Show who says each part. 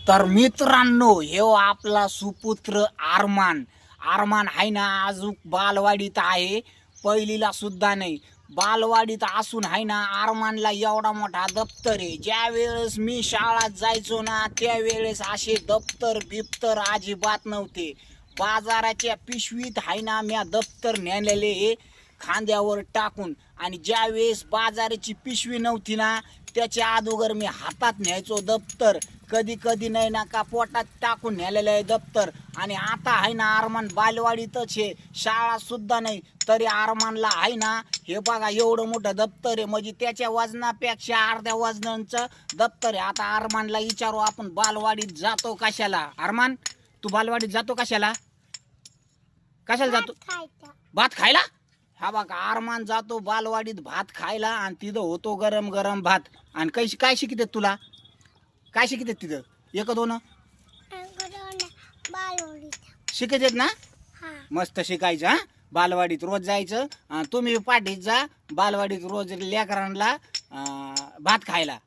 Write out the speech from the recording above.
Speaker 1: तर मित्रांनो, हे आपला सुपुत्र आरमान आहे ना, अजून बालवाडीत आहे, पहिलीला सुद्धा नाही. बालवाडीत असून आहे ना, आरमानला एवढा मोठा दप्तर आहे. ज्या वेळेस मी शाळेत जायचो ना, त्यावेळेस असे दप्तर बिप्तर अजिबात नव्हते. बाजाराच्या पिशवीत आहे ना, मी दप्तर नेलेले खांद्यावर टाकून. आणि ज्या वेळेस बाजाराची पिशवी नव्हती ना, त्याच्या अगोदर मी हातात न्यायचो दप्तर. कधी कधी नाही ना का पोटात टाकून नेलेलं आहे दप्तर. आणि आता आहे ना, आरमान बालवाडीतच आहे, शाळा सुद्धा नाही, तरी आरमानला आहे ना, हे बघा एवढं मोठं दप्तर आहे. म्हणजे त्याच्या वजनापेक्षा अर्ध्या वजनाचं दप्तर आहे. आता आरमानला विचारू आपण, बालवाडीत जातो कशाला? आरमान, तू बालवाडीत जातो कशाला? कशाला जातो? भात खायला. हा बघा, आरमान जातो बालवाडीत भात खायला, आणि तिथं होतो गरम गरम भात. आणि काय शिकतात तुला? काय शिकतात तिथं? एक दोन शिकायचेत ना? मस्त शिकायचं. हा, बालवाडीत रोज जायचं. तुम्ही पाठीत जा बालवाडीत रोज लेकरांना भात खायला.